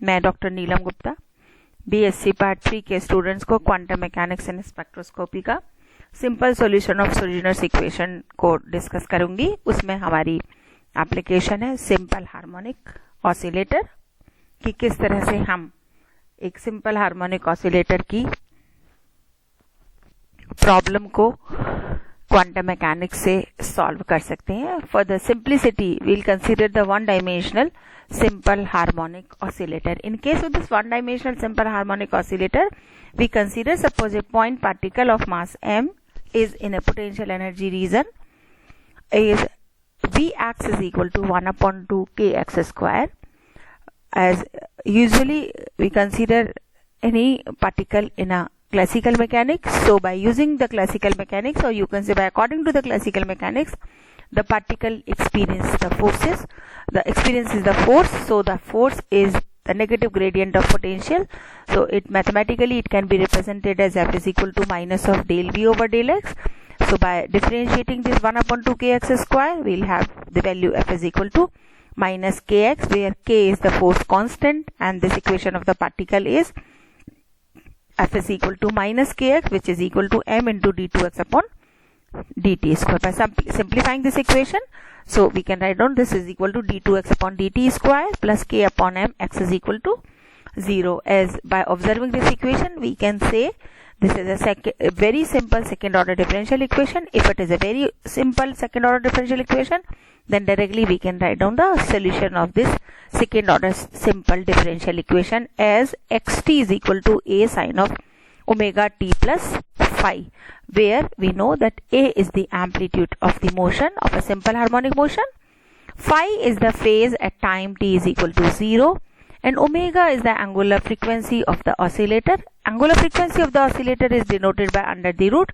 मैं डॉक्टर नीलम Gupta BSc part 3 के students को क्वांटम मैकेनिक्स एंड स्पेक्ट्रोस्कोपी का सिंपल सॉल्यूशन ऑफ सोल्यूनर्स इक्वेशन को डिस्कस करूंगी। उसमें हमारी एप्लीकेशन है सिंपल हार्मोनिक ऑसिलेटर कि किस तरह से हम एक सिंपल हार्मोनिक ऑसिलेटर की प्रॉब्लम को क्वांटम मैकेनिक्स से सॉल्व कर सकते हैं। For the simplicity we'll consider the one dimensional simple harmonic oscillator. In case of this one dimensional simple harmonic oscillator, we consider suppose a point particle of mass m is in a potential energy region is Vx is equal to 1 upon 2 kx square. As usually we consider any particle in a classical mechanics. So by using the classical mechanics, or you can say by according to the classical mechanics, the particle experiences the forces. The experience is the force. So the force is the negative gradient of potential. So it mathematically it can be represented as F is equal to minus of del V over del X. So by differentiating this 1 upon 2 kx square, we'll have the value F is equal to minus kx, where k is the force constant, and this equation of the particle is F is equal to minus kx, which is equal to m into d2x upon dt square. By simplifying this equation, so we can write down this is equal to d2x upon dt square plus k upon m, x is equal to 0. As by observing this equation, we can say this is a very simple second order differential equation. If it is a very simple second order differential equation, then directly we can write down the solution of this second order simple differential equation as xt is equal to a sine of omega t plus phi, where we know that a is the amplitude of the motion of a simple harmonic motion, phi is the phase at time t is equal to 0, and omega is the angular frequency of the oscillator. Angular frequency of the oscillator is denoted by under the root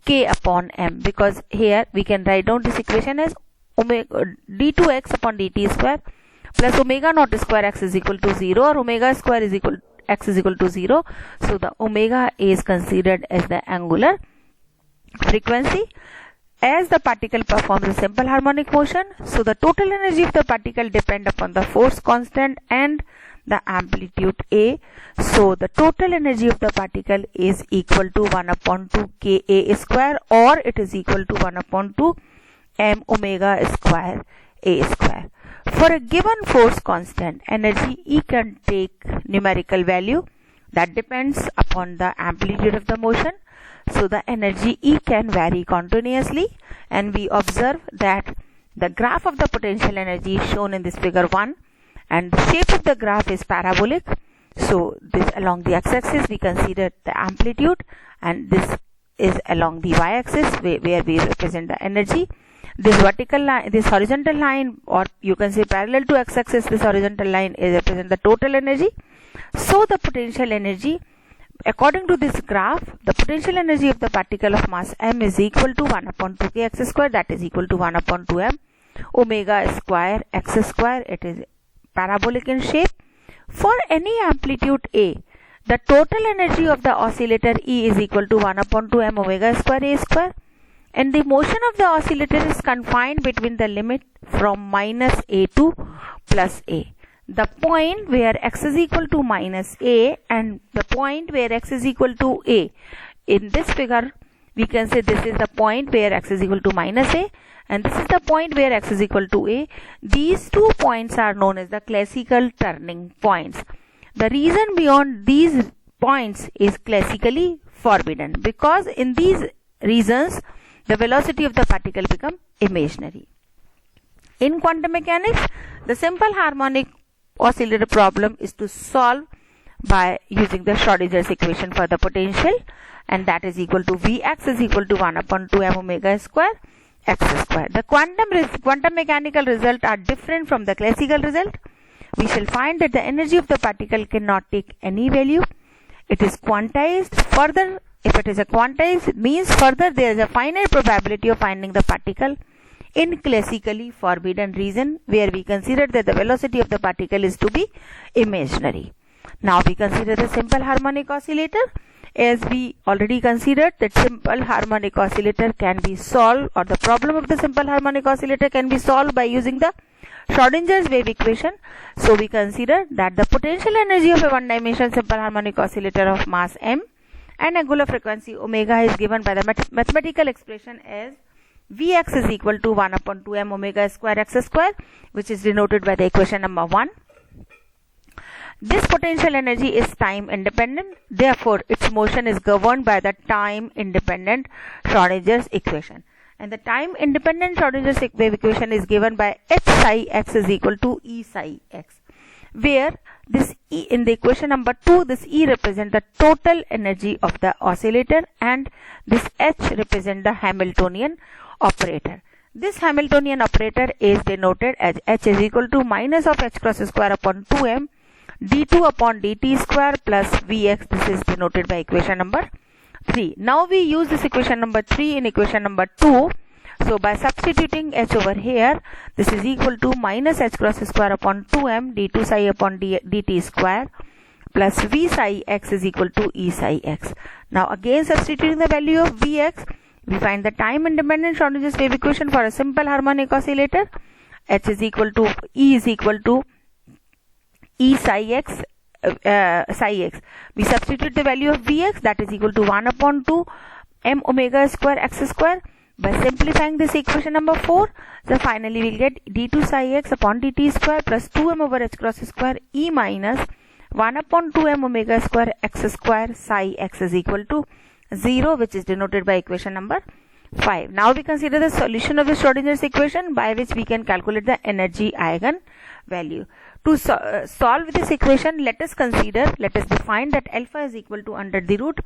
k upon m, because here we can write down this equation as omega d2x upon dt square plus omega naught square x is equal to 0, or omega square is equal x is equal to 0. So the omega is considered as the angular frequency. As the particle performs a simple harmonic motion, so the total energy of the particle depend upon the force constant and the amplitude a. So the total energy of the particle is equal to 1 upon 2 ka square, or it is equal to 1 upon 2 m omega square a square. For a given force constant, energy E can take numerical value that depends upon the amplitude of the motion. So the energy E can vary continuously, and we observe that the graph of the potential energy is shown in this figure 1, and the shape of the graph is parabolic. So this along the x-axis we consider the amplitude, and this is along the y-axis where we represent the energy. This vertical line, this horizontal line, or you can say parallel to x-axis, this horizontal line is represent the total energy. So the potential energy, according to this graph, the potential energy of the particle of mass m is equal to 1 upon 2 kx square, that is equal to 1 upon 2 m omega square x square. It is parabolic in shape. For any amplitude a, the total energy of the oscillator E is equal to 1 upon 2 m omega square a square, and the motion of the oscillator is confined between the limit from minus a to plus a. The point where x is equal to minus a and the point where x is equal to a, in this figure we can say this is the point where x is equal to minus a, and this is the point where x is equal to a. These two points are known as the classical turning points. The reason beyond these points is classically forbidden, because in these regions the velocity of the particle become imaginary. In quantum mechanics, the simple harmonic oscillator problem is to solve by using the Schrodinger's equation for the potential, and that is equal to Vx is equal to 1 upon 2 m omega square x square. The quantum mechanical result are different from the classical result. We shall find that the energy of the particle cannot take any value. It is quantized. Further, if it is a quantized, it means further there is a finite probability of finding the particle in classically forbidden region, where we consider that the velocity of the particle is to be imaginary. Now we consider the simple harmonic oscillator. As we already considered that simple harmonic oscillator can be solved, or the problem of the simple harmonic oscillator can be solved by using the Schrodinger's wave equation. So we consider that the potential energy of a one-dimensional simple harmonic oscillator of mass m and angular frequency omega is given by the mathematical expression as Vx is equal to 1 upon 2m omega square x square, which is denoted by the equation number 1. This potential energy is time independent, therefore its motion is governed by the time independent Schrodinger's equation. And the time independent Schrodinger's wave equation is given by h psi x is equal to E psi x, where this E in the equation number 2, this E represents the total energy of the oscillator and this H represents the Hamiltonian operator. This Hamiltonian operator is denoted as H is equal to minus of h cross square upon 2m d2 upon dt square plus Vx. This is denoted by equation number 3. Now we use this equation number 3 in equation number 2. So by substituting h over here, this is equal to minus h cross square upon 2m d2 psi upon dt square plus V psi x is equal to E psi x. Now again substituting the value of Vx, we find the time independent Schrodinger's wave equation for a simple harmonic oscillator. H is equal to E is equal to E psi x, we substitute the value of Vx, that is equal to 1 upon 2 m omega square x square. By simplifying this equation number 4, so finally we'll get d2 psi x upon dt square plus 2m over h cross square E minus 1 upon 2m omega square x square psi x is equal to 0, which is denoted by equation number 5. Now we consider the solution of the Schrodinger's equation by which we can calculate the energy eigen value. To solve this equation, let us define that alpha is equal to under the root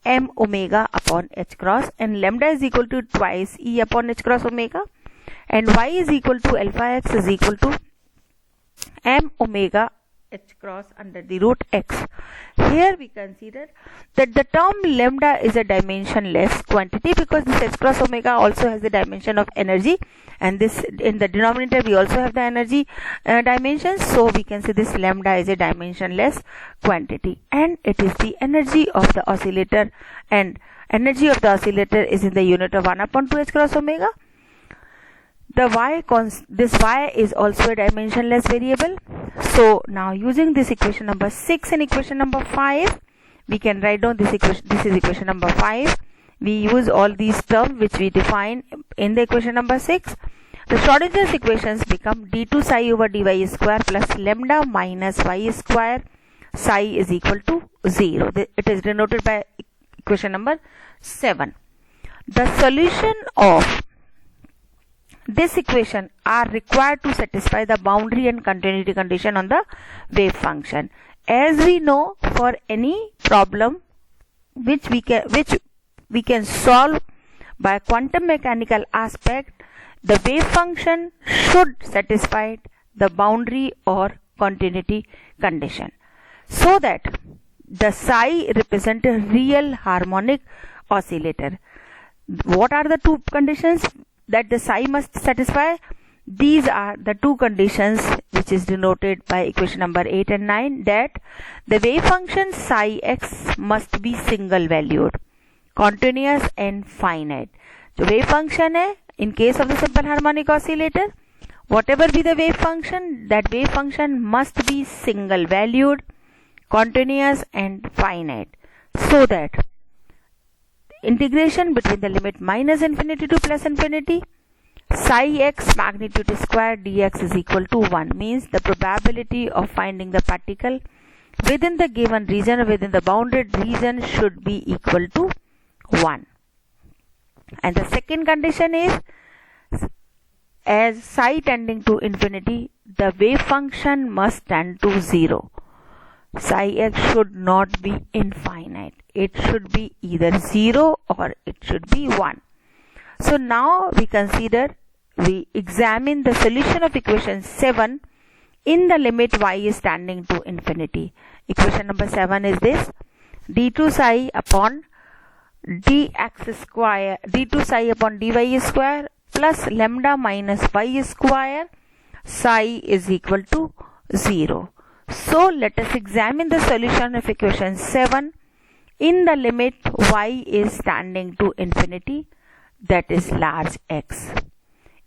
m omega upon h cross and lambda is equal to twice E upon h cross omega, and y is equal to alpha x is equal to m omega h cross under the root x. Here we consider that the term lambda is a dimensionless quantity because this h cross omega also has the dimension of energy, and this in the denominator we also have the energy dimensions. So we can say this lambda is a dimensionless quantity and it is the energy of the oscillator, and energy of the oscillator is in the unit of 1 upon 2 h cross omega. This y is also a dimensionless variable. So now using this equation number 6 and equation number 5, we can write down this equation. This is equation number 5. We use all these terms which we define in the equation number 6. The Schrodinger's equations become d2 psi over dy square plus lambda minus y square psi is equal to 0. It is denoted by equation number 7. The solution of this equation are required to satisfy the boundary and continuity condition on the wave function. As we know, for any problem which we can solve by quantum mechanical aspect, the wave function should satisfy the boundary or continuity condition, so that the psi represent a real harmonic oscillator. What are the two conditions that the psi must satisfy? These are the two conditions which is denoted by equation number 8 and 9, that the wave function psi x must be single valued, continuous and finite. So wave function है, in case of the simple harmonic oscillator, whatever be the wave function, that wave function must be single valued, continuous and finite, so that integration between the limit minus infinity to plus infinity, psi x magnitude square dx is equal to 1, means the probability of finding the particle within the given region or within the bounded region should be equal to 1. And the second condition is, as psi tending to infinity, the wave function must tend to 0. Psi x should not be infinite. It should be either 0 or it should be 1. So now we examine the solution of equation 7 in the limit y is tending to infinity. Equation number 7 is this: d2 psi upon dx square, d2 psi upon dy square plus lambda minus y square psi is equal to 0. So let us examine the solution of equation 7 in the limit y is tending to infinity, that is large X.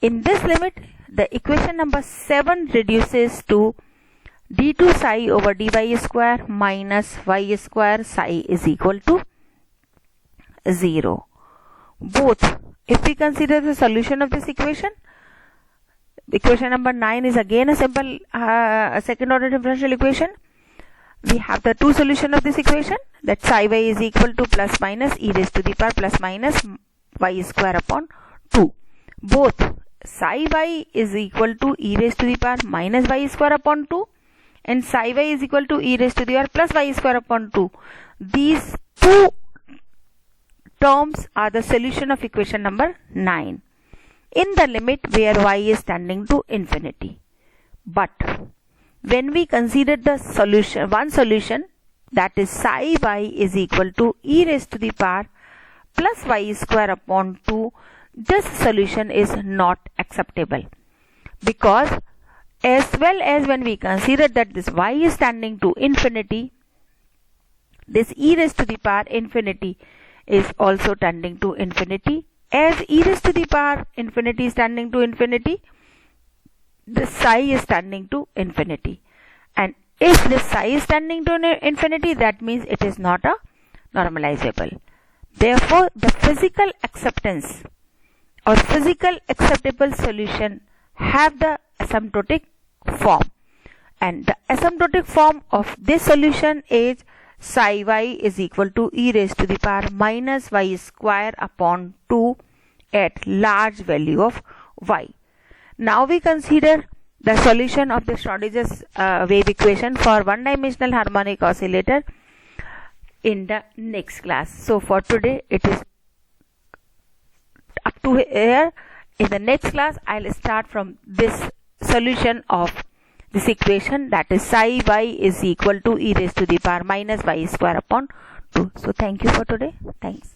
In this limit, the equation number 7 reduces to d2 psi over dy square minus y square psi is equal to 0. Both, if we consider the solution of this equation number 9 is again a simple second order differential equation. We have the two solutions of this equation, that psi y is equal to plus minus e raised to the power plus minus y square upon 2. Both psi y is equal to e raised to the power minus y square upon 2 and psi y is equal to e raised to the power plus y square upon 2. These two terms are the solution of equation number 9 in the limit where y is tending to infinity. But when we consider the solution, one solution, that is psi y is equal to e raised to the power plus y square upon 2, this solution is not acceptable, because as well as when we consider that this y is tending to infinity, this e raised to the power infinity is also tending to infinity. As e raised to the power infinity is tending to infinity, the psi is tending to infinity, and if this psi is tending to infinity, that means it is not a normalizable. Therefore, the physical acceptance or physical acceptable solution have the asymptotic form, and the asymptotic form of this solution is psi y is equal to e raised to the power minus y square upon 2 at large value of y. Now we consider the solution of the Schrodinger's wave equation for one-dimensional harmonic oscillator in the next class. So for today it is up to here. In the next class I'll start from this solution of this equation, that is psi y is equal to e raised to the power minus y square upon 2. So thank you for today. Thanks.